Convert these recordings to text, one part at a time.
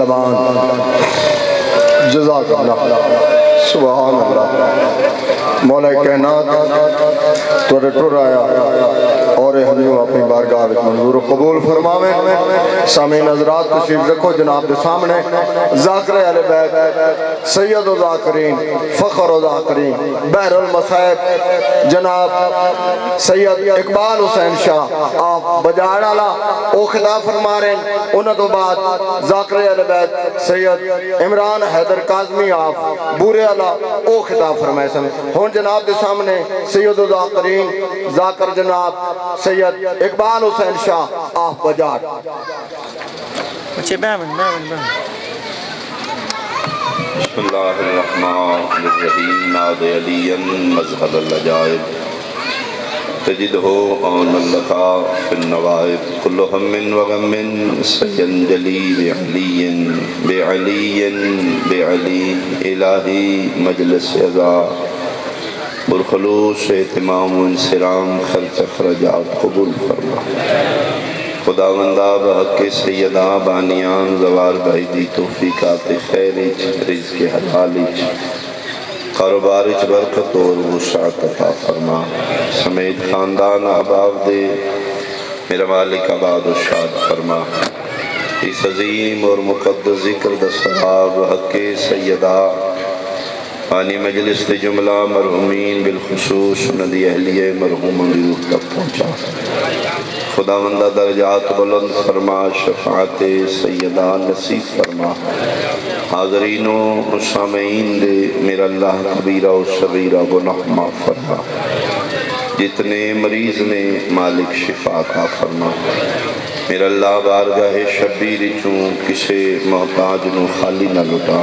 لبان جزاک اللہ سبحان اللہ مولا کائنات تو ٹر آیا اور ہمیوں اپنی بارگاہ منظور و قبول فرماویں سامعین حضرات تشریف رکھو جناب دے سامنے ذاکر اہل بیت سید و ذاکرین فخر و ذاکرین بحر المصائب جناب سید اقبال حسین شاہ آپ بجاڑ آلہ او خطاب فرما رہے ہیں انہوں تو بعد ذاکر اہل بیت سید عمران حیدر کاظمی آپ بورے آلہ او خطاب فرمائے سن ہون جناب دے سامنے سید و ذاکرین ذاکر جناب سید اقبال حسین شاہ آپ بجاڑ بسم اللہ الرحمن الرحیم ناد علیا مظہر العجائب تجدہ عون لکا فی النوائب کل ہم و غم سینجلی بعلی الہی مجلس عزا پرخلوص اہتمام و انسرام خلق اخرجات قبول فرما خداوندہ بحق سیدہ بانیان زوار بھائی توفیقات خیرچ رزق حلالچ کاروبارچ برکت اور وسعت عطا فرما سمیت خاندان احباب دے میرا مالک آباد و شاد فرما اس عظیم اور مقدس ذکر دستاب حق سیدہ آنی مجلس دے جملہ مرحومین بالخصوص ندی اہلیہ مرحوم روح تک پہنچا خداوندہ درجات بلند فرما شفاعت سیدہ نصیب فرما حاضرین و سامعین دے میرا اللہ کبیرہ و صغیرہ گناہ معاف فرما جتنے مریض نے مالک شفا عطا فرما میرا اللہ بارگاہ شبیر چون کسے محتاج نو خالی نہ لٹا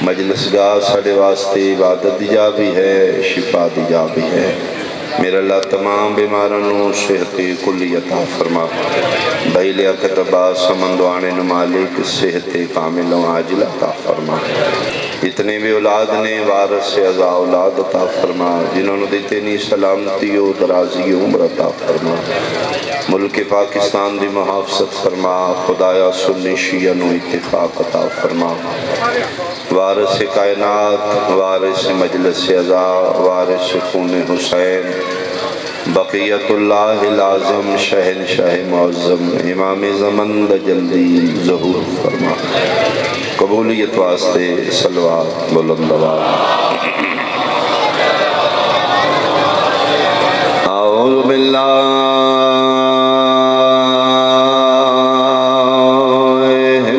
مجلس گاہ سڑے واسطے عبادت دیا بھی ہے شفا دیا بھی ہے میرا اللہ تمام بیمارنوں صحت کلی عطا فرما بھائیلیا کتبہ سمندوانے مالک صحت کامل و عاجل عطا فرما اتنے بھی اولاد نے وارث سے عزا اولاد عطا فرما جنہوں نے دیتے سلامتی و درازی عمر عطا فرما ملک پاکستان دی محافظت فرما خدایا سنی شیعہ نو اتفاق عطا فرما وارث کائنات وارث مجلس عزا وارث خون حسین بقیت اللہ العظم شہنشاہ معظم امام زمن جلدی ظہور فرما قبولیت واسطے صلوات بلند آواز اعوذ باللہ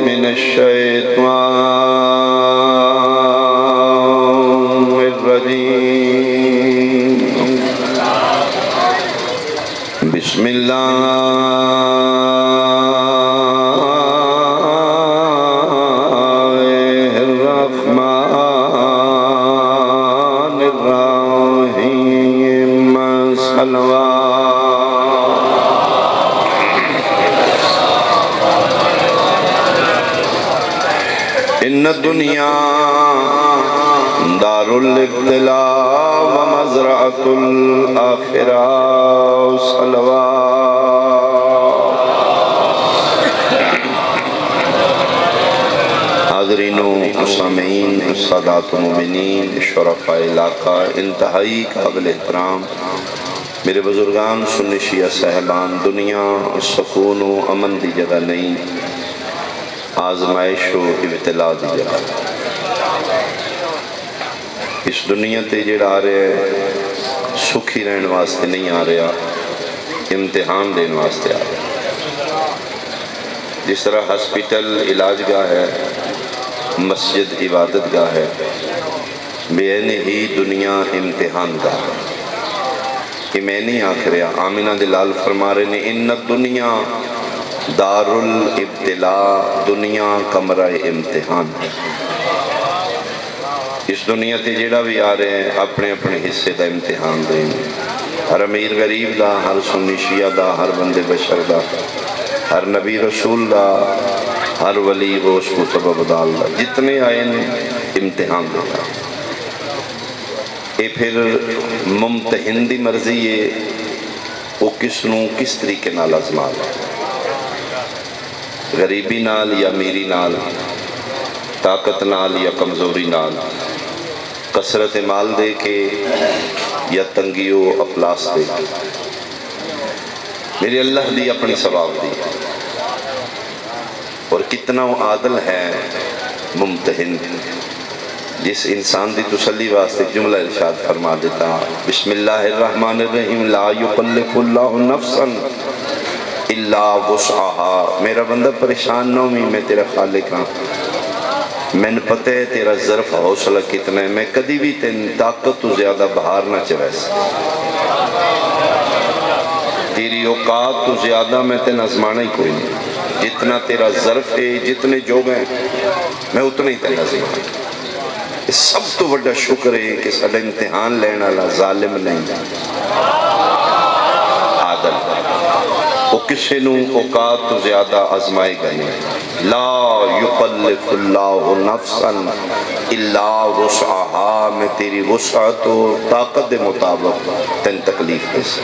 من الشیطان بسم اللہ الرحمن الرحیم صلوات ان الدنیا دار الابتلاء ومزرعة الآخرہ صلوات حاضرین و سامعین سادات و مومنین شرفاء علاقہ انتہائی قابل احترام میرے بزرگان سنی شیعہ صاحبان دنیا سکون و امن دی جگہ نہیں آزمائش و ابتلاء دی جگہ اس دنیا تے جڑا آ رہے ہیں سکھی رہن واسطے نہیں آ رہا امتحان دین واسطے آ رہا جس طرح ہسپیٹل علاج گاہ ہے مسجد عبادت گاہ ہے بین ہی دنیا امتحان گاہ کہ میں نہیں آکھ رہا آمینہ دلال فرما رہے نے ان الدنیا دار الابتلاء دنیا کمرہ امتحان ہے اس دنیا تے جڑا بھی آ رہے ہیں اپنے اپنے حصے دا امتحان دیں ہر امیر غریب دا ہر سنی شیعہ دا ہر بندے بشر دا ہر نبی رسول دا ہر ولی غوث قطب ابدال دا جتنے آئے نے امتحان دیتا یہ پھر ممتحن دی مرضی ہے وہ کس نو کس طریقے نال آزما ہے غریبی نال یا میری نال، طاقت نال یا کمزوری نال، کثرت مال دے کے یا تنگی و افلاس دے کے، میرے اللہ دی اپنی ثواب دی، اور کتنا وہ عادل ہے ممتحن، جس انسان دی تسلی واسطے جملہ ارشاد فرما دیتا، بسم اللہ الرحمن الرحیم، لا یکلف اللہ نفسا الا وسعها، میرا بندہ پریشان نہ ہوئی، میں تیرا خالق ہاں، میں نے پتہ ہے تیرا ظرف حوصلہ کتنا ہے، میں کدی بھی تین طاقت تو زیادہ بہار نہ چویس، تیری اوقات تو زیادہ میں تین ازمانا ہی کوئی نہیں، جتنا تیرا ظرف ہے، جتنے جوگ ہیں، میں اتنا ہی تین ازمانا۔ اس سب تو بڑا شکر ہے کہ سڑا امتحان لینا اللہ ظالم نہیں، عادل، وہ کسی نو اوقات تو زیادہ آزمائے گا نہیں، لا یکلف اللہ نفسا الا وسعها، میں تیری وسعت و طاقت دے مطابق تین تکلیف دے سے۔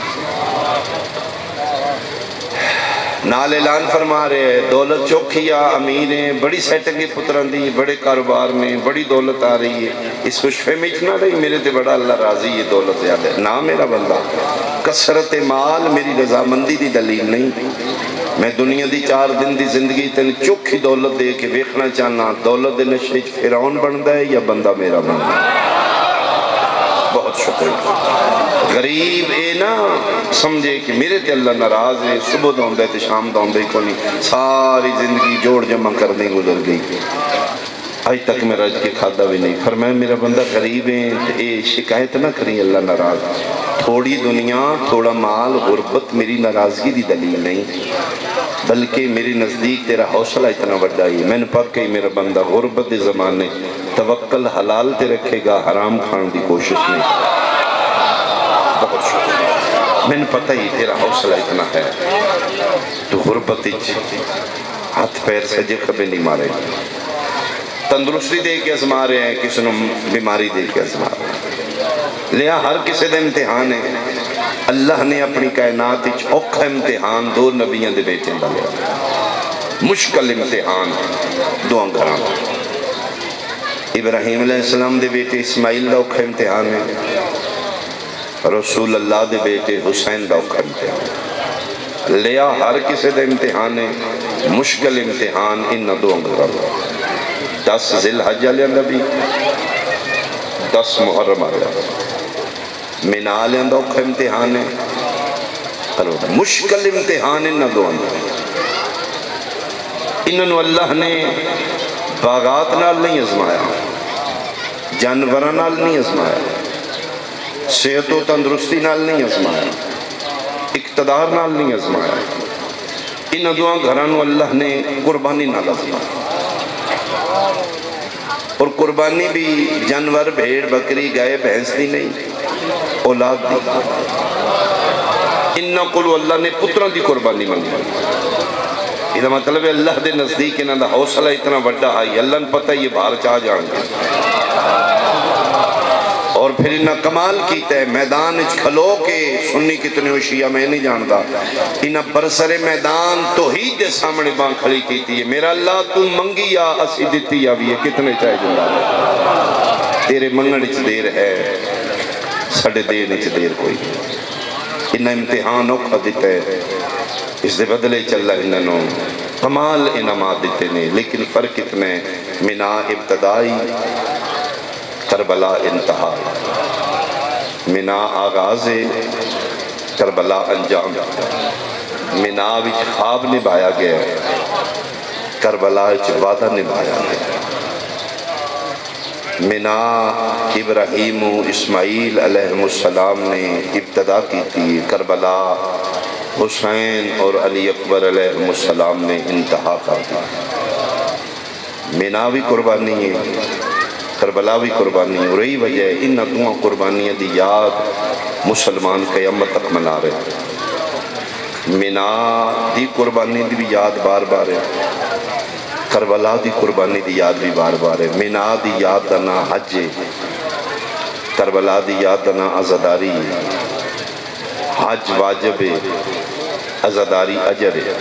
نال اعلان فرما رہے ہیں، دولت چوکھی یا امیر ہیں، بڑی سیٹنگی پتران دی، بڑے کاروبار میں بڑی دولت آ رہی ہے، اس خوش فہمی نہ رہی میرے تے بڑا اللہ راضی ہے، دولت زیادہ ہے، نہ میرا بندہ، کثرت مال میری رضامندی دی دلیل نہیں، میں دنیا دی 4 دن دی زندگی تین چوکھی دولت دے کے ویکھنا چاہنا، دولت دے نشے فرعون بندا ہے یا بندہ میرا بندا ہے۔ بہت شکریہ۔ غریب اے نا سمجھے کہ میرے تے اللہ ناراض ہے، صبح دوندے تے شام دوندے کو نہیں، ساری زندگی جوڑ جمع کرنے گزر گئی، آج تک میں رج کے کھادا بھی نہیں۔ فرمایا میرا بندہ غریب ہے، اے شکایت نہ کریں اللہ ناراض، تھوڑی دنیا تھوڑا مال غربت میری ناراضگی دی دلیل نہیں، بلکہ میری نزدیک تیرا حوصلہ اتنا بڑا ہی، میں نے پاک کہی میرا بندہ غربت دے زمانے توکل حلال تے رکھے گا، حرام کھان دی کوشش نہیں۔ بہت شکریہ، میں نے پتہ ہی تیرا حوصلہ اتنا ہے، تو غربت ہاتھ پیر سجے کبھی نہیں مارے، تندرستی دے کے ازما رہے ہیں، کسی نے بیماری دے کے ازما رہے ہیں، لیا ہر کسی دے امتحان ہے۔ اللہ نے اپنی کائنات اوکھا امتحان 2 نبیوں دے بیٹے دا لیا، مشکل امتحان 2 گھراں، ابراہیم علیہ السلام دے بیٹے اسماعیل دا اوکھا امتحان ہے، رسول اللہ دے بیٹے حسین دا اوکھا امتحان، لیا ہر کسی دے امتحان ہے، مشکل امتحان ان 2 گھراں، 10 ذی الحجہ لیا نبی، 10 محرم آیا، مینا لیا دا اوکھا امتحان ہے، مشکل امتحان ان 2 انہوں اللہ نے باغات نال نہیں ازمایا، جانوران نال نہیں ازمایا، صحت و تندرستی نال نہیں ازمایا، اقتدار نال نہیں ازمایا، ان 2 گھرانوں اللہ نے قربانی نال ازمایا، اور قربانی بھی جانور بھیڑ بکری گائے بھینس دی نہیں، اولاد دی، انہاں کولو اللہ نے پتران دی قربانی منگی، یہ مطلب ہے اللہ دے نزدیک انہاں دا حوصلہ اتنا بڑا ہے، اللہ نے پتہ یہ باہر چاہ جان گے، اور پھر انہاں کمال کیتا ہے، میدان اچھ کھلو کے سنی کتنے ہو شیعہ میں نہیں جانتا، انہاں برسر میدان توحید دے سامنے بان کھڑی کیتی ہے، میرا اللہ تو منگی یا اسی دیتی یا بھی ہے، کتنے چاہے جنگا تیرے منگڑ اچھ دیر ہے، ساڑھے دیر اچھ دیر کوئی، انہاں امتحان اوکھا دیتا ہے، اس دے بدلے چلا انہوں کمال انعامات دیتے نے، لیکن فرق اتنے مینا ابتدائی کربلا انتہا، مینا آغاز کربلا انجام، مینا وچ خواب نبھایا گیا، کربلا وچ وعدہ نبھایا گیا، مینا ابراہیم و اسماعیل علیہ السلام نے ابتدا کی تھی، کربلا حسین اور علی اکبر علیہ السلام نے انتہا کر دی، مینا بھی قربانی ہے، کربلا بھی قربانی ہے، اور یہی وجہ ہے ان 2 قربانیاں دی یاد مسلمان قیامت تک منا رہے ہیں، مینا دی قربانی دی بھی یاد بار بار ہے، کربلا دی قربانی دی یاد بھی بار بار ہے، مینا دی یاد دنا حج ہے، کربلا دی یاد دنا عزاداری ہے، حج واجب ہے، عزاداری اجر ہے۔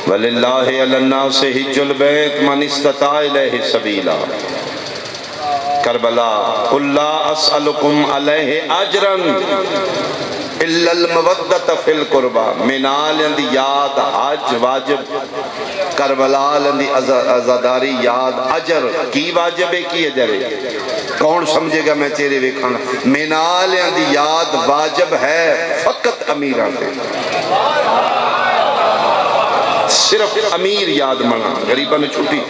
وَلِلَّهِ عَلَى النَّاسِ حِجُّ الْبَيْتِ مَنِ اسْتَطَاعَ إِلَيْهِ سَبِيلًا کربلا قُلْ لَا أَسْأَلُكُمْ عَلَيْهِ أَجْرًا إِلَّا الْمَوَدَّةَ فِي الْقُرْبَى منال اندی یاد حج واجب کربلا اندی عزاداری یاد اجر کی واجب ہے کی اجر ہے کون سمجھے گا میں تیرے ویکھانا منال اندی یاد واجب ہے فقط امیران دے صرف امیر یاد منا غریبہ نے چھوٹی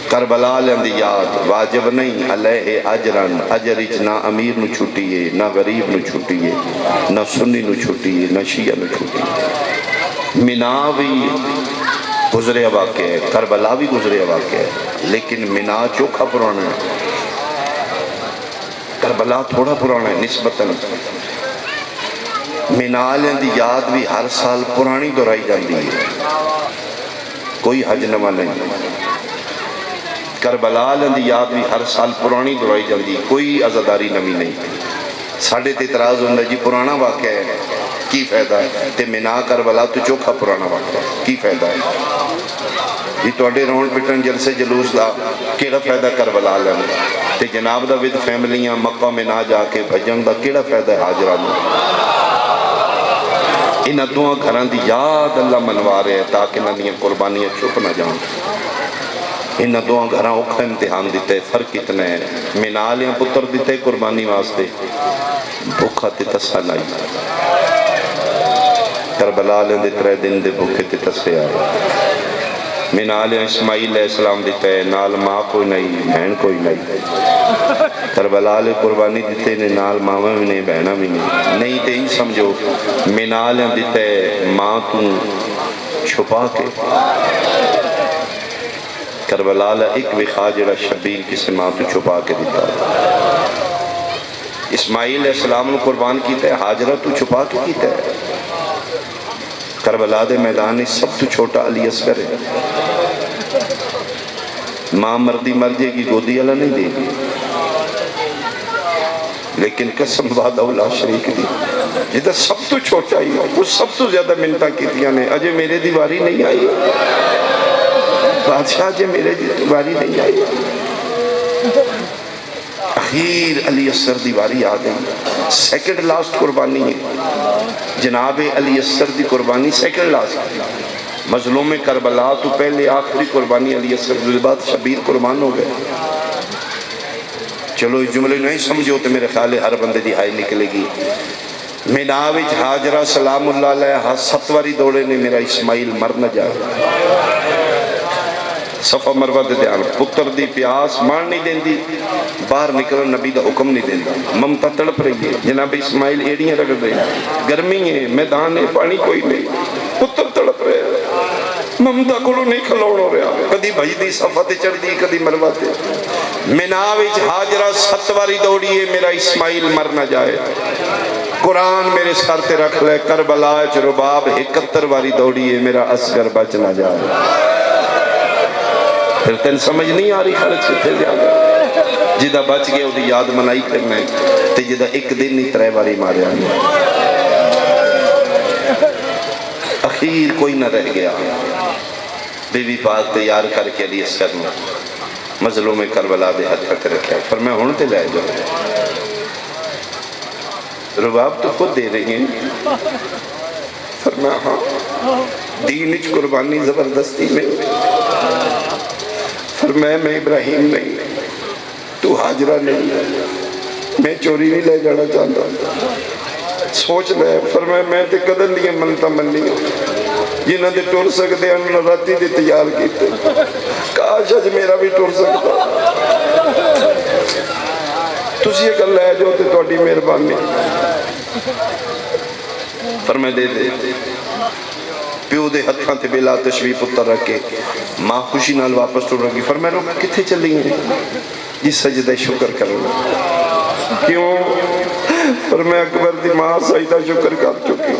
کربلا لیندی یاد واجب نہیں علیہ اجرن اجرچ نہ امیر نو چھوٹی ہے نہ غریب نو چھوٹی ہے نہ سنی نو چھوٹی ہے نہ شیعہ نو چھوٹی ہے منا بھی گزرے واقع ہے کربلا بھی گزرے واقع ہے لیکن منا چوکھا پرانا ہے کربلا تھوڑا پرانا ہے نسبتاً منا لیندی یاد بھی ہر سال پرانی دہرائی جاندی ہے کوئی حج نواں نہیں کربلا لیندی یاد بھی ہر سال پرانی دہرائی جاندی کوئی عزاداری نوی نہیں ساڑھے تے اعتراض ہوندہ جی پرانا واقعہ ہے کی فائدہ ہے تے منا کربلا تو چوکھا پرانا واقعہ ہے کی فائدہ ہے جی توڑے رون پٹن جلسے جلوس دا کیڑا فائدہ کربلا لیندہ تے جناب دا ود فیملیاں مکہ میں نہ جا کے بھجن دا کیڑا فائدہ ہے حاجرانوں انہاں دعا گھران دی یاد اللہ منوا رہے ہیں تاکہ نہ قربانیاں چھپ نہ جاؤں انہاں دعا گھران اوکھا امتحان دیتے فرق اتنا ہے منالیاں پتر دیتے قربانی واسطے بھوکھا تے تسا لائی کربلا لیں دے 3 دن دے بھوکھے تے تسے آئے منالیاں اسماعیل علیہ السلام دیتے ہیں نال ماں کوئی نہیں بہن کوئی نہیں کربلا لے قربانی دیتے ہیں نال ماں بھی نہیں بہنہ بھی نہیں تے ہی سمجھو منالیاں دیتے ہیں ماں توں چھپا کے کربلا لے ایک وخا جڑا شبیر کسی ماں تو چھپا کے دیتا اسماعیل علیہ السلام نے قربان کیتا ہے حاجرہ تو چھپا کے کیتا ہے کربلا دے میدان سب تو چھوٹا علی اصغر ہے ماں مردی مرجے کی گودی اللہ نہیں دے گی لیکن قسم بعد اولا شریک دی جدہ سب تو چھوٹا ہی ہو وہ سب تو زیادہ منتہ کی دیا نے اجے میرے دیواری نہیں آئی بادشاہ جے میرے دیواری نہیں آئی اخیر علی اصغر دیواری آ گئی سیکنڈ لاسٹ قربانی ہے جناب علی اصغر دی قربانی سیکنڈ لاسٹ مظلوم کربلا تو پہلے آخری قربانی علی اصغر دی بعد شبیر قربان ہو گئے چلو اس جملے نہیں سمجھو تو میرے خیال ہے ہر بندے دی ہائی نکلے گی مناوچ حاجرہ سلام اللہ علیہ 7 واری دوڑے نے میرا اسماعیل مر نہ جائے صفہ مروہ دے دیان پتر دی پیاس مار نہیں دین دی باہر نکل نبی دا حکم نہیں دین دی ممتا تڑپ رہی ہے جناب اسماعیل ایڑیاں رگڑ رہے ہیں گرمی ہے میدان ہے پانی کوئی نہیں پتر تڑپ رہے ہیں ممتا کو نہیں کھلوڑ ہو رہا کدی بھائی دی صفہ تے چڑھ دی کدی مروہ تے مناوچ حاجرہ 7 واری دوڑی ہے میرا اسماعیل مر نہ جائے قرآن میرے سر تے رکھ لے کربلا رباب 71 واری دوڑی ہے میرا اصغر بچ نہ جائے پھر تین سمجھ نہیں آ رہی خرچ کتے جاگا جدہ بچ گئے وہ یاد منائی کرنا ہے تے جدہ ایک دن نہیں 3 باری مارے آنے اخیر کوئی نہ رہ گیا بی بی پاک تیار کر کے علی اصغر میں مظلوم کربلا دے حد تک رکھا فرمایا ہون تے لے جاؤ رباب تو خود دے رہی ہیں فرمایا ہاں دینچ قربانی زبردستی میں فرمایا میں ابراہیم نہیں تو حاجرہ نہیں میں چوری نہیں لے جانا چاہتا سوچ لے فرمایا میں تے قدر لیے منتا مننی جنہاں دے ٹور سکتے ہیں راتی دے تیار کیتے کاش اج میرا بھی ٹور سکتا تسی ایک اللہ ہے جو تے توڑی مہربانی فرمایا دے دے پیو دے ہتھاں تے بلا تشریف اتر رکھے ماں خوشی نال واپس ٹور رکھی فرمایا روک کتھے چلی ہیں جس سجدہ شکر کرو کیوں فرمایا اکبر دی ماں سجدہ شکر کر چکی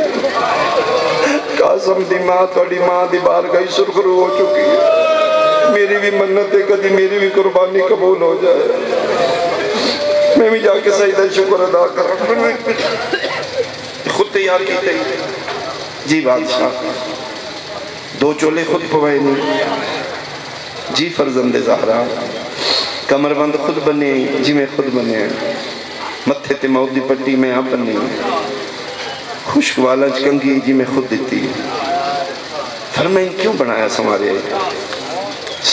قاسم دی ماں توڑی ماں دی بارگاہ سرخرو ہو چکی ہے میری بھی منت ہے کدی میری بھی قربانی قبول ہو جائے میں بھی جا کے سجدہ شکر ادا کر خود تیار کیتے جی بادشاہ دو چولے خود پوائے نہیں جی فرزند زہرا، کمر بند خود بنے جی میں خود بنے، متھے تے موت دی پٹی میں آپ بنی، خشک والا چکنگی جی میں خود دیتی۔ فرمائیں کیوں بنایا سمارے؟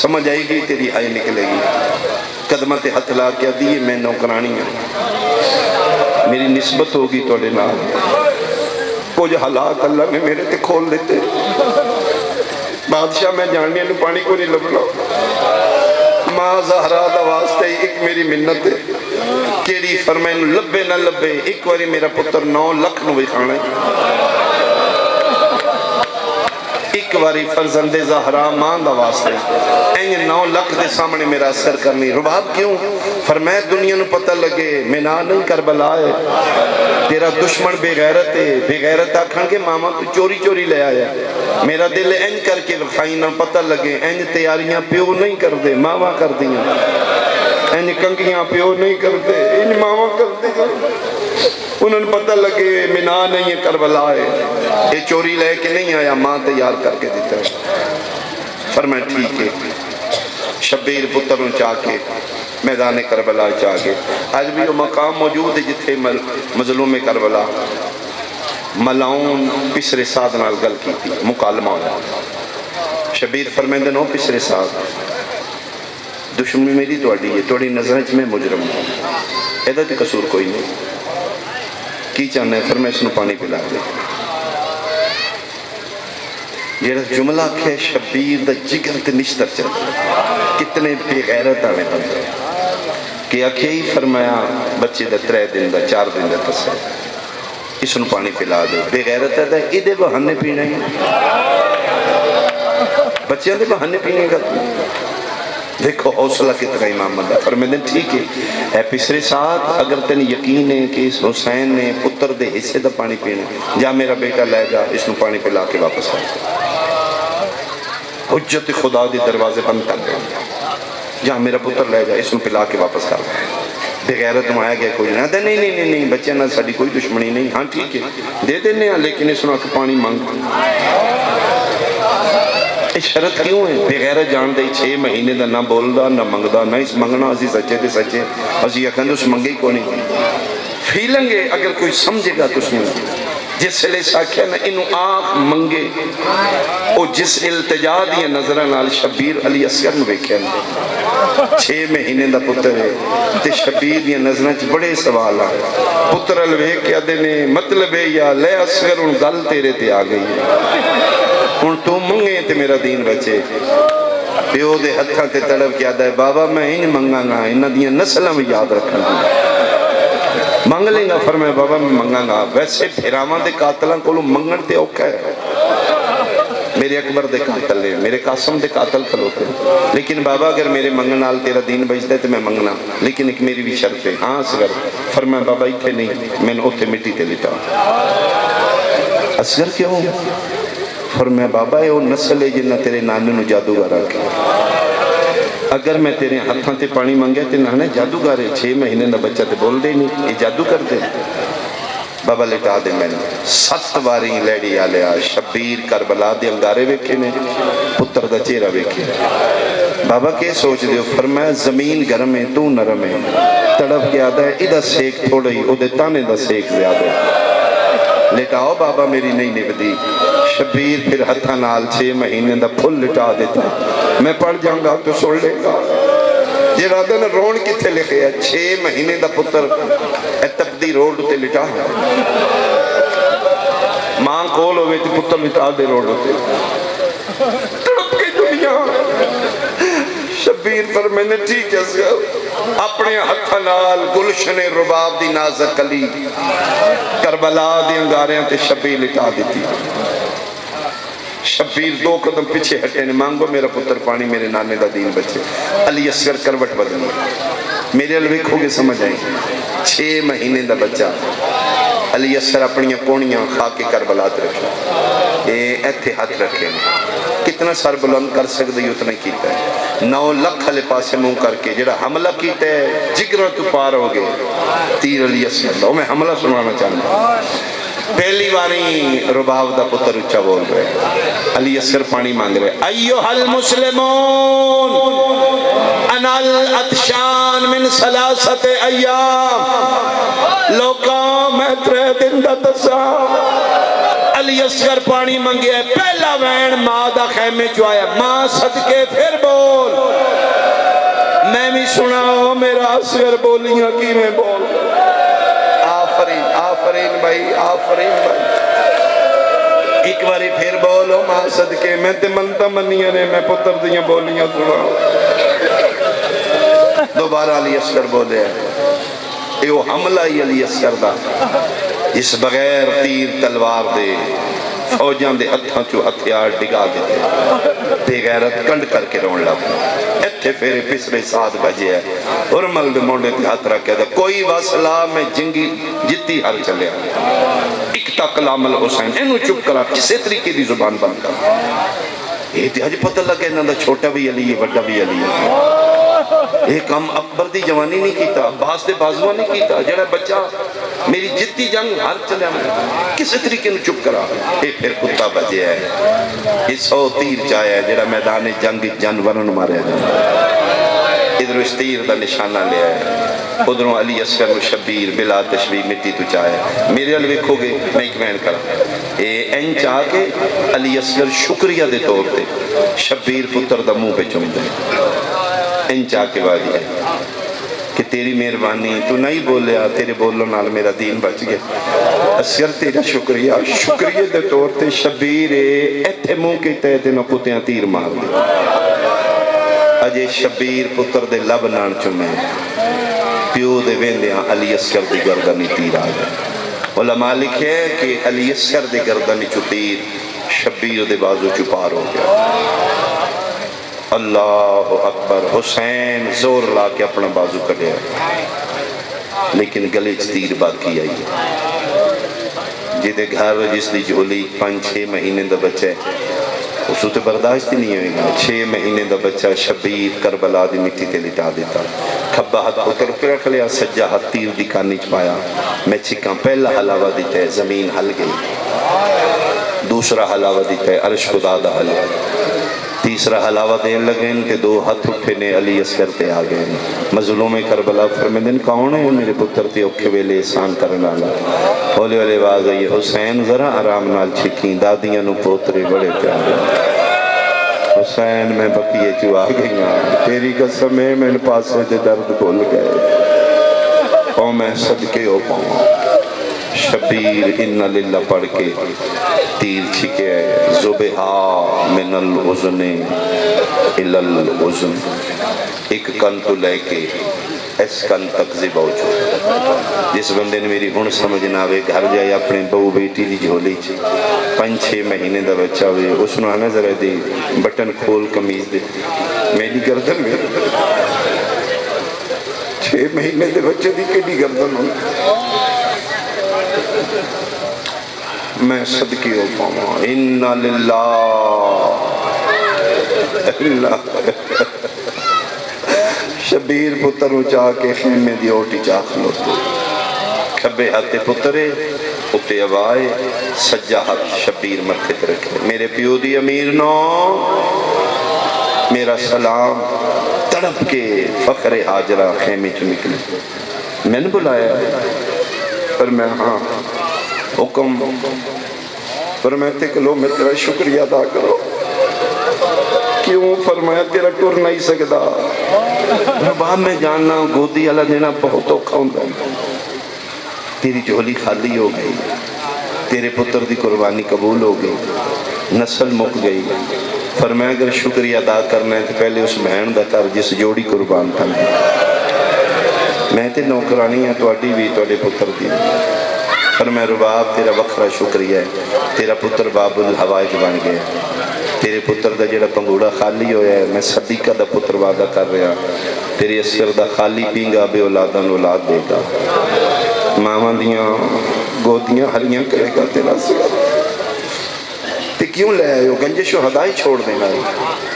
سمجھ آئی گئی تیری آئی نکلے گی، قدمت ہتھ لا کیا دیئے میں نوکرانی ہوں، میری نسبت ہوگی توڑے نال، کچھ حالات اللہ نے میرے تے کھول دیتے، بادشاہ میں جاننے نو پانی کو نہیں لبنا، ماں زہرا دا واسطے ایک میری منت ہے، کیڑی فرمائیں لبے نہ لبے، ایک واری میرا پتر 9 لکھ نو بھی کھانا ہے، ایک واری فرزند زہرا ماں دا واسطے اینج 9 لکھ دے سامنے میرا اثر کرنی۔ رباب کیوں؟ فرمائے دنیا نو پتہ لگے مینا نہیں کربلا ہے، تیرا دشمن بے غیرت ہے، بے غیرت آکھن کے ماما تو چوری چوری لے آیا، میرا دل اینج کر کے وکھائی نہ پتہ لگے، اینج تیاریاں پیو نہیں کر دے ماما کر دیاں، اینج کنگیاں پیو نہیں کر دے اینج ماما کر دیاں، انہوں نے پتہ لگے مینا نہیں ہے کربلا ہے، یہ چوری لے کے نہیں آیا ماں تیار کر کے دیتا ہے۔ فرمائے ٹھیک ہے، شبیر پتروں چاہ کے میدان کربلا چاہ کے، آج بھی وہ مقام موجود ہے جتھے مظلوم کربلا ملاؤن پسر ساد نال گل کی تھی، مکالمہ ہوا، شبیر فرمیندے نو پسر ساد دشمنی میری توڑی ہے، توڑی نظریں میں مجرم ہوں، ایدہ تے قصور کوئی نہیں، کی چاہنے ہے فرمائے اس نو پانی پلا دے۔ یہ جملہ کہ شبیر دا جگر تے نشتر چل کتنے بے غیرت آنے بندے کہ اکھے ہی فرمایا بچے دا 3 دن دا 4 دن دا تسا اس نو پانی پلا دے، بے غیرت ہے ادھے بہانے پینے بچے دے بہانے پینے گا، دیکھو حوصلہ کتنا امام بندہ فرمیدیں ٹھیک ہے، اے پسرے ساتھ اگر تین یقین ہے کہ اس حسین نے پتر دے حصے دا پانی پینے، جا میرا بیٹا لے جا اس نو پانی پلا کے واپس آ حجت خدا دی دروازے بند کر دیں، جا میرا پتر لے جا اس نو پلا کے واپس کر دیں، بے غیرت میں آیا گیا کوئی نہ دے نہیں بچے نہ ساڑی کوئی دشمنی نہیں، ہاں ٹھیک ہے دے دینے ہیں لیکن اس نو پانی مانگ اس شرط کیوں ہے؟ بے غیرت جان دے 6 مہینے دا نہ بول دا نہ منگ دا، نہ اس منگنا اسی سچے تے سچے اسی اکھن اس منگے ہی کو نہیں فیلنگے اگر کوئی سمجھے گا تو سنو جس لئے ساکھیا نا انہوں آنکھ منگے او جس التجا دیا نظرہ نال شبیر علی اصغر نو بیکھے 6 مہینے دا پتر ہے تے شبیر دیا نظرہ چ بڑے سوال آئے پتر الوے کیا دینے مطلب ہے یا لے اصغر ان گل تیرے تے آ گئی ان تو منگے تے میرا دین بچے پیو دے ہتھاں تے تڑپ کیا دائے بابا میں ہی منگا گا انہ دیا نسلہ میں یاد رکھا گا منگ لیں گا فرمائے بابا میں منگا گا ویسے پھراواں دے قاتلان کو لو منگن تے اوکھا ہے میرے اکبر دے قاتل لے میرے قاسم دے قاتل کھلوتے لیکن بابا اگر میرے منگنال تیرا دین بجتا ہے تو میں منگنا لیکن ایک میری بھی شرط ہے ہاں اصغر فرمائے بابا ہی تھے نہیں میں نے اوتے مٹی تے لٹا اصغر کیوں فرمائے بابا ہے وہ نسل ہے جنہ تیرے نانے نو جادوگر آکے اگر میں تیرے ہتھاں تے پانی منگیا تے نانے جادوگر ہے 6 مہینے دا بچہ تے بول دے نہیں یہ جادو کر دے بابا لٹا دے میں نے 7 باری لیڈی آلیا شبیر کربلا دے انگارے ویکھے نے پتر دا چہرہ ویکھے بابا کے سوچ دیو فرمایا زمین گرم ہے تو نرم ہے تڑپ کے آدھا ہے ادھا سیک تھوڑا ہی او دے تانے دا سیک زیادہ ہے لٹاؤ بابا میری نہیں نبدی شبیر پھر ہتھا نال 6 مہینے دا پھل لٹا دیتا میں پڑھ جاؤں گا تو سوڑ لے گا یہ رادہ نے رون کی تھے لکھے 6 مہینے دا پتر تبدی روڈ تے لٹا ماں کول ہوئے تھی پتر لٹا دے روڈ تے تڑپ کے دنیا شبیر پر میں نے ٹھیک ہے اپنے ہتھا نال گلشن رباب دی نازک علی کربلا دی انگاریاں تے شبیر لٹا دیتی شبیر 2 قدم پیچھے ہٹے نے مانگو میرا پتر پانی میرے نانے دا دین بچے علی اصغر کروٹ بدلے میرے الویک ہوگے سمجھ آئیں 6 مہینے دا بچہ علی اصغر اپنی کونیاں خاک کربلات رکھے ایتھے ہاتھ رکھے کتنا سر بلند کر سکتے ہی اتنا کیتا ہے 9 لکھ علی پاسے منہ کر کے جڑا حملہ کیتا ہے جگرہ تو پار ہو گئے تیر علی اصغر میں حملہ سنانا چاہتا پہلی باری رباب دا پتر اچھا بول رہے، علی اصغر پانی مانگ رہے، ایوہ المسلمون انا الاتشان من ثلاثت ایام، لوکاں میں 3 دن دا دسا۔ علی اصغر پانی منگیا ہے، پہلا وین ماں دا خیمے چوایا، ماں صدقے پھر بول، میں بھی سناؤ میرا اصغر بولیاں کی میں بول۔ آفرین آفرین بھائی، آفرین بھائی، ایک باری پھر بولو ماں صدقے، میں تے منتا منیاں نے، میں پتر دیاں بولیاں سناؤ۔ دوبارہ علی اصغر بولے ہیں، یہ حملہ ہی علی اصغر دا جس بغیر تیر تلوار دے فوجاں دے ہتھاں چو ہتھیار ڈگا دیتے، بے غیرت کنڈ کر کے رون لگ ایتھے پھر پسرے 7 بجے ہے، اور ملد مونڈے تے ہاتھ رکھے تھا، کوئی وصلہ میں جنگی جتی ہر چلے اکتا کلام الحسین، انہوں چپ کرا کسے طریقے دی زبان بند کر، یہ تے آج پتہ لگے انہوں دا چھوٹا بھی علی ہے بڑا بھی علی ہے۔ ایک کام اکبر دی جوانی نہیں کیتا، عباس دے بازوہ نہیں کیتا، جڑا بچہ میری جتی جنگ ہر چلے ہمیں کسی طریقے نے چپ کرا، یہ پھر کتا بجے ہے، یہ 100 تیر چاہے ہے جڑا میدان جنگ جانورن مارے ہے، ادھر اس تیر دا نشانہ لے ہے، ادھروں علی اصغر و شبیر بلا تشبیہ مٹی تو چاہے، میرے علوے کھو گے میں ایک مین کرا، این چاہ کے علی اصغر شکریہ دے طور تے شبیر پتر دا منہ پہ چوم دے، ان چاہ کے بعد ہے کہ تیری مہربانی تو نہیں بولیا، تیرے بولو نال میرا دین بچ گیا، اصغر تیرا شکریہ، شکریہ دے طور تے شبیر ایتھے منہ کی تہتے نہ کتیاں تیر مار دے، اجے شبیر پتر دے لب نان چمے، پیو دے ویندیاں علی اصغر دی گردنی تیر آ گئے، علماء لکھے کہ علی اصغر دی گردنی چو تیر شبیر دے بازو چپار ہو گیا، اللہ اکبر، حسین زور لا کے اپنا بازو کٹے ہے، لیکن گلے تیر باقی آئی ہے، جیدے گھر جس دی جھولی 5-6 مہینے دا بچہ ہے، اس تے برداشت ہی نہیں ہوئے گا، 6 مہینے دا بچہ شبیر کربلا دی مٹی تے لٹا دیتا، کھبا ہاتھ پتر پہ رکھ لیا، سجا ہاتھ تیر دی کانی چپایا، میں چھکاں پہلا حلاوہ دیتا ہے زمین ہل گئی، دوسرا حلاوہ دیتا ہے عرش خدا دا حل، تیسرا حلاوہ دین لگیں کہ 2 ہاتھ اٹھنے علی اصغر تے آگئے، مظلوم کربلا فرمیدن کون ہے میرے پتر تے اوکھے ویلے احسان کرنا اللہ، ہولے ہولے باز آئی حسین ذرا آرام نال چھکیں، دادیاں نو پوترے بڑے پیارے، حسین میں بقیے جو آ گئیاں، تیری قسم ہے میں پاسے دے درد بھول گئے، او میں صدقے ہو پاؤں، شبیر انہ للہ پڑھ کے تیر چھکے زبہا من العزن الالعزن، ایک کن تو لے کے اس کن تک زباؤ چھو، جس بندے نے میری ہن سمجھنا ہوئے گھر جائے اپنے بہو بیٹی دی جھولی چھے 5-6 مہینے دا بچہ ہوئے، اس نے آنا ذرا دی بٹن کھول کمیز دے میری گردن میں 6 مہینے دے بچے دی کیڑی گردن ہوئی، میں صدقی ہو پاؤں، انہا للہ اللہ، شبیر پتر چاہ کے خیمے دی اوٹی چاہ کھلوتے، کھبے ہاتھے پترے اتے آوائے، سجا ہاتھ شبیر متھے پر رکھے، میرے پیو دی امیر نو میرا سلام، تڑپ کے فخر حاجرہ خیمے چو نکلے، میں نے بلایا فرمایا ہاں حکم، فرمایا تے کلو میں تیرا شکریہ ادا کرو، کیوں؟ فرمایا تیرا ٹر نہیں سکتا، رباب میں جاننا گودی اللہ دینا بہت اوکھا ہوں گا، تیری جھولی خالی ہو گئی، تیرے پتر دی قربانی قبول ہو گئی، نسل مک گئی، فرمایا اگر شکریہ ادا کرنا ہے تو پہلے اس بہن دا کر جس جوڑی قربان تھا، میں تے نوکرانی ہے تو اڈی بھی تو اڈے پتر دی، فرمایا رباب تیرا وکھرا شکریہ ہے، تیرا پتر باب الحوائج بن گیا، تیرے پتر دا جڑا پنگوڑا خالی ہویا ہے، میں صدیقہ دا پتر وعدہ کر رہا، تیرے اصغر دا خالی پینگا بے اولاداں اولاد دے گا، ماما دیاں گودیاں ہریاں کرے گا تیرا اصغر، تے کیوں لے آئے ہو؟ گنج شہداء ہی چھوڑ دینا ہے،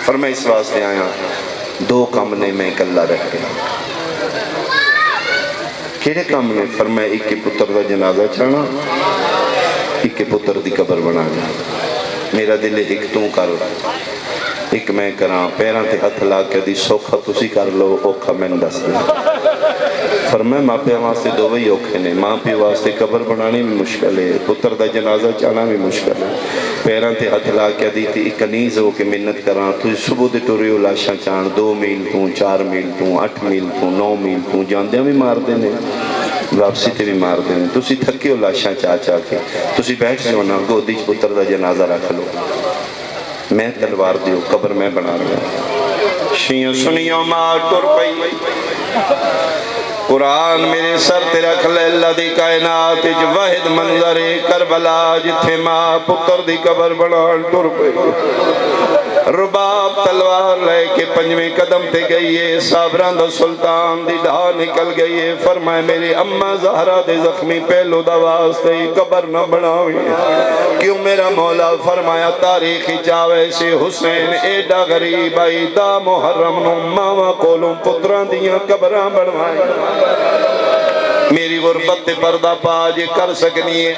فرمایا اس واسطے آیا 2 کام نے میں کلہ رکھ گیا، کیڑے کام نے؟ فرمایا ایک کے پتر دا جنازہ چانا، ایک پتر دی قبر بنا گیا میرا دل ایک تو کر ایک میں کراں پیراں تے ہتھ لا کے دی سوکھا تسی کر لو اوکھا میں دس دے فرمائے ماں پیو واسطے دو وہی اوکھے نے ماں پیو واسطے قبر بنانی بھی مشکل ہے پتر دا جنازہ چانا بھی مشکل ہے پیراں تے ہتھ لا کے دی تے ایک کنیز ہو کے منت کراں تو صبح دے ٹوریو لاشاں چان 2 میل تو 4 میل تو 8 میل تو 9 میل تو جاندیاں بھی مار دینے واپسی تے بھی مار دینے تسی تھکے ہو لاشاں چاہ کے تسی بیٹھ جاؤ نا گودی پتر دا جنازہ رکھ لو میں تلوار دیو قبر میں بنا رہا شیئں سنیوں ماں ٹر پئی قرآن میرے سر تے رکھ لے اللہ دی کائنات اج واحد منظر کربلا جتھے ماں پتر دی قبر بنان ٹر پئی رباب تلوار لے کے 5ویں قدم تے گئی ہے صابران دا سلطان دی ڈھا نکل گئی ہے فرمائے میری اماں زہرہ دے زخمی پہلو دا واسطے قبر نہ بناوی کیوں میرا مولا فرمایا تاریخی چاوے سے حسین ایڈا غریب آئی دا محرم نو ماما کولوں پتران دیاں قبران بنوائیں میری غربت تے پردہ پا جے کر سکنی ہے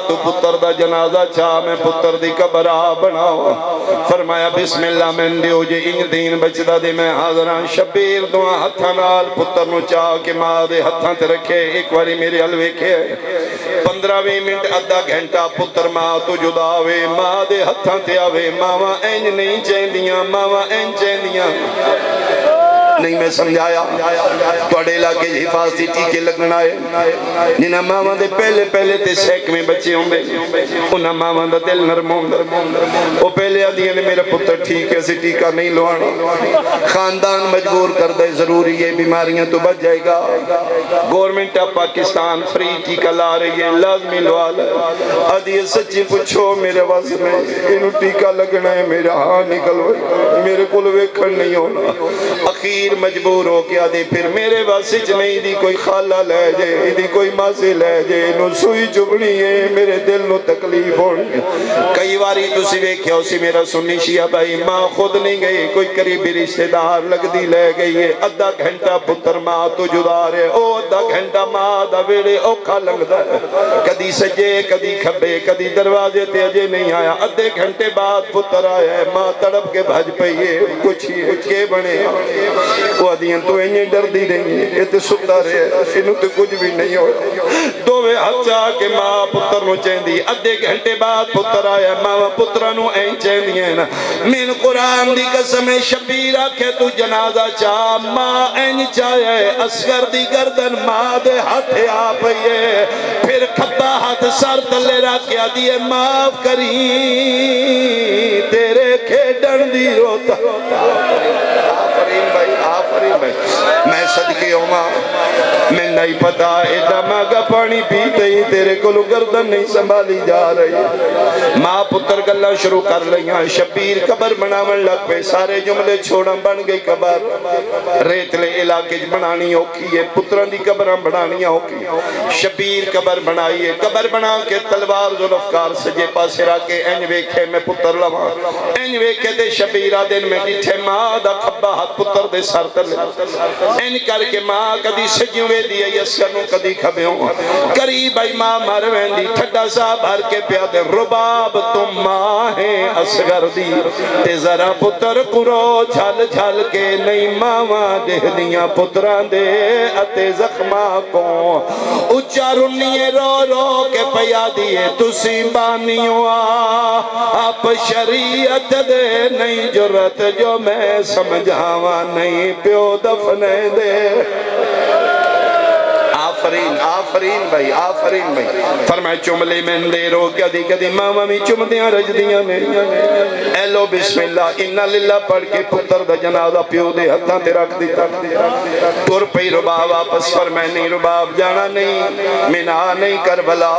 تو پتر دا جنازہ چاہ میں پتر دی قبر بناؤ فرمایا بسم اللہ میں دیو جے ان دین بچدہ دے میں حاضران شبیر دعا ہتھاں نال پتر نو چاہ کے ماں دے ہتھاں تے رکھے ایک واری میرے حلوے کے 15 منٹ ادھا گھنٹہ پتر ماں تو جدا ہوئے ماں دے ہتھاں تے آوے ماں اینج نہیں چیندیاں ماں اینج چیندیاں نہیں میں سمجھایا توڑے علاقے حفاظتی ٹیکے لگنا ہے جنہاں ماں دے پہلے تے سیک میں بچے ہوں بے انہاں ماں دا دل نرم ہوں وہ پہلے آدھیاں نے میرا پتر ٹھیک ہے سی ٹیکہ نہیں لوانا خاندان مجبور کر دے ضروری ہے بیماریاں تو بچ جائے گا گورنمنٹ آف پاکستان فری ٹیکہ لا رہی ہے لازمی لوا لے آدھیے سچی پوچھو میرے واسطے میں انہوں ٹیکہ لگنا ہے میرا ہاں نکل ہوئے میرے کل ویکھن نہیں ہونا اخیر مجبور ہو کے آدھے پھر میرے واسچ نہیں دی کوئی خالہ لے جے دی کوئی ماسے لے جے نو سوئی چبنی ہے میرے دل نو تکلیف ہونی کئی واری تسی ویکھیا اسی میرا سنی شیعہ بھائی ماں خود نہیں گئی کوئی قریبی رشتہ دار لگ دی لے گئی ہے ادھا گھنٹہ پتر ماں تو جدا رہے او ادھا گھنٹہ ماں دا ویڑے اوکھا لگ دا کدی سجے کدی کھبے کدی دروازے تے اجے نہیں آیا ادھے گھنٹے بعد پتر آیا ہے ماں تڑپ کے بھج پئیے کچھ کے بنے وہ آدھیاں تو انہیں ڈر دی رہی ہیں یہ تے سکتا رہے انہوں تے کچھ بھی نہیں ہو دووے ہاتھ چاہ کے ماں پتر نو چین دی ادھے گھنٹے بعد پتر آیا ماں پتر نو این چین دی ہیں من قرآن دی قسم شبیر آکھے تو جنازہ چاہ ماں این چاہے اسگر دی گردن ماں دے ہاتھ آپ یہ پھر کھبا ہاتھ سر تلے راکیا دیئے معاف کری تیرے کھیڑن دی روتا آفرین بھائی میں صدقے ہوں ماں میں نہیں پتا ایڈا ماگا پانی پیتے ہی تیرے کلو گردن نہیں سنبھالی جا رہی ماں پتر گلہ شروع کر لئیاں شبیر قبر بناون لگ پہ سارے جملے چھوڑا بن گئی قبر ریتلے علاقے بنانی ہوکی ہے پتران دی قبران بنانی ہوکی شبیر قبر بنائی ہے قبر بنا کے تلوار ذوالفقار سجے پاسے راکے این ویکھے میں پتر لواں این ویکھے دے شبیرہ دن میں ڈٹھے ماں دا کھبا ہاتھ پتر دے سر تلے این کر کے ماں کدی سجیوں دیئے یسکنوں کدی کھبیوں قریب آئی ماں مروین دی ٹھڈا سا بھر کے پیادے رباب تم ماں ہیں اسگر دی تے ذرا پتر کرو جھل جھل کے نئی ماں دے دیاں پتران دے اتے زخمہ کو اچھا رنیے رو رو کے پیا دیئے تسی بانیوں آپ شریعت دے نہیں جرت جو میں سمجھاواں نہیں پیو دفنے دے آفرین بھائی فرمائے چملے میں دے رو کدی کدی ماما میں چمدیاں رجدیاں میں اے لو بسم اللہ انہا للہ پڑھ کے پتر دا جنازہ پیو دے ہتھاں تے رکھ دیتا تور پئی رباب واپس فرمائے نہیں رباب جانا نہیں منا نہیں کربلا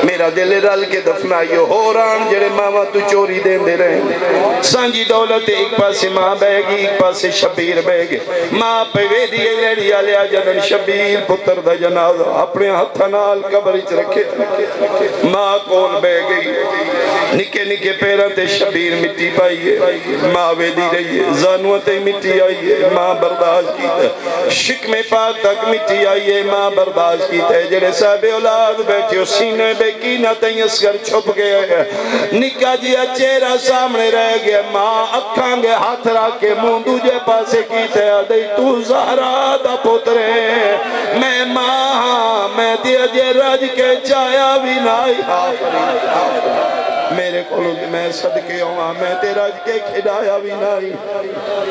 میرا دل رل کے دفنائیو ہوران جڑے ماما تو چوری دین دے رہے سانجی دولت ایک پاسے ماں بے گی ایک پاسے شبیر بے گے ماں پہ وے دیئے لیڑی آلیا جنن شبیر پتر دا جنازہ اپنے ہتھا نال قبر اچ رکھے ماں کون بے گئی نکے نکے پیروں تے شبیر مٹی پائیے ماں ویدی رہی ہے زانوہ تے مٹی آئیے ماں برداشت کیتا شکم پاک تک مٹی آئیے ماں برداشت کیتا جڑے صاحب اولاد بیٹھے ہو سینے بے کینہ تے اسکر چھپ گئے نکا جیا چہرہ سامنے رہ گیا ماں اکھاں گے ہاتھ رکھ کے منہ دوجے پاسے کیتا ہے تو زہرا دا پترے میں ماں ہاں میں دیا جے رج کے چایا بھی نائی میرے کولو میں صدقے ہوں میں تیرا رج کے کھڑایا بھی نائی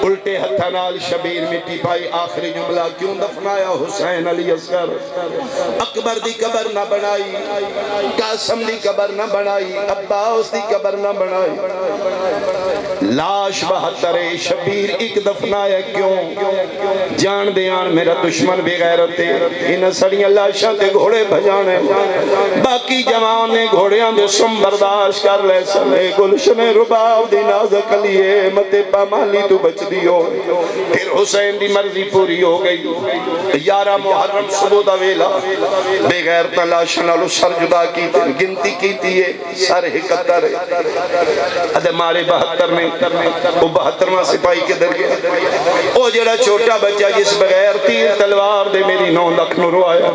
الٹے ہتھانال شبیر مٹی پائی آخری جملہ کیوں دفنایا حسین علی اصغر اکبر دی قبر نہ بنائی قاسم دی قبر نہ بنائی عباس دی قبر نہ بنائی لاش 72 شبیر ایک دفنایا کیوں جان دیان میرا دشمن بھی غیرت ہے انہ سڑیاں لاشاں تے گھوڑے بھجانے باقی جوان نے گھوڑیاں دے سم برداشت کر لے سمے گلشن رباب دی نازک لیے متے پامالی تو بچ دیو پھر حسین دی مرضی پوری ہو گئی 11 محرم صبح دا ویلا بے غیر تلاشن آلو سر جدا کی گنتی کی تیئے سر 71 ادھے مارے 72 میں وہ 72واں سپاہی کے در گیا وہ جڑا چھوٹا بچہ جس بغیر تیر تلوار دے میری 9 لکھ نورو آیا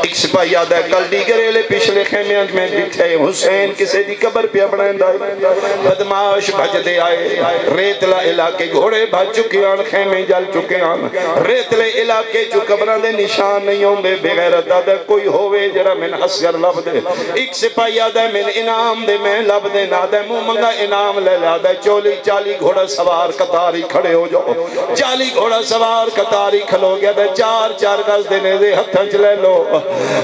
ایک سپاہی آدھا ہے کل دیگرے لے پچھلے خیمیاں میں دکھتے حسین کسے دی قبر پہ اپنے دائی بدماش بھج دے آئے ریتلا علاقے گھوڑے بھج چکے آن خیمے جل چکے آن ریتلے علاقے جو قبران دے نشان نہیں ہوں دے بغیرت آدھا کوئی ہوئے جرا من اسگر لب دے ایک سپاہی آدھا من انعام دے میں لب دے نہ دے مو منگا انعام لے لے آدھا 40 گھوڑا سوار قطاری کھڑے ہو جاؤ 40 گھوڑا سوار قطاری کھلو گیا دے 4 گز دینے دے ہتھا چلے لو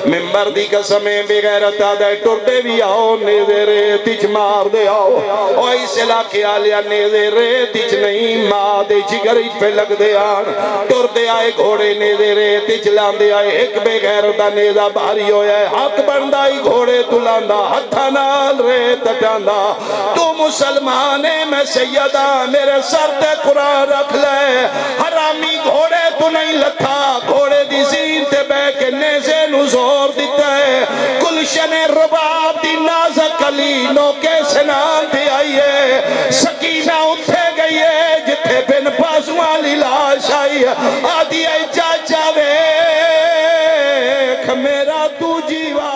ممبر دی قسمیں بغیرت آدھا ٹردے بھی آؤ نیزے ریتچ مار دے آؤ او اس علاقے آلیا نیزے ریتچ نہیں ماں دے جگریچ پہ لگ دے آن ٹردے آئے گھوڑے نیزے ریتچ لاندے آئے ایک بغیرتا نیزہ بھاری ہویا ہے حق بندائی گھوڑے تلاندہ ہتھا نال ریت ٹاندہ تو مسلمانے میں سیدہ میرے سر تے قرآن رکھ لے حرامی گھوڑے تو نہیں لتھا گھوڑے دی زین تے بے کے نیزے نزور دیتا ہے گلشن رباب دی نازک علی نوکے سنان تھی آئیے سکینہ اٹھے گئی ہے جتھے بن پاسوں والی لاش آئی آدھی آئی چاچا ویکھ میرا تو جیوا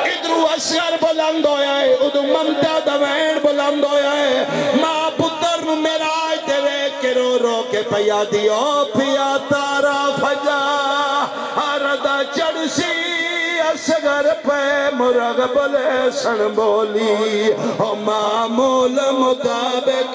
ادھرو اسگر بلند ہویا ہے ادھو ممتا دوین بلند ہویا ہے ماں پتر میرا آئیتے ویکھ کے رو رو کے پیا دیو پیا تارا فجا آردہ چڑھ سی اسگر پہ مرغ بلے سن بولی معمول مطابق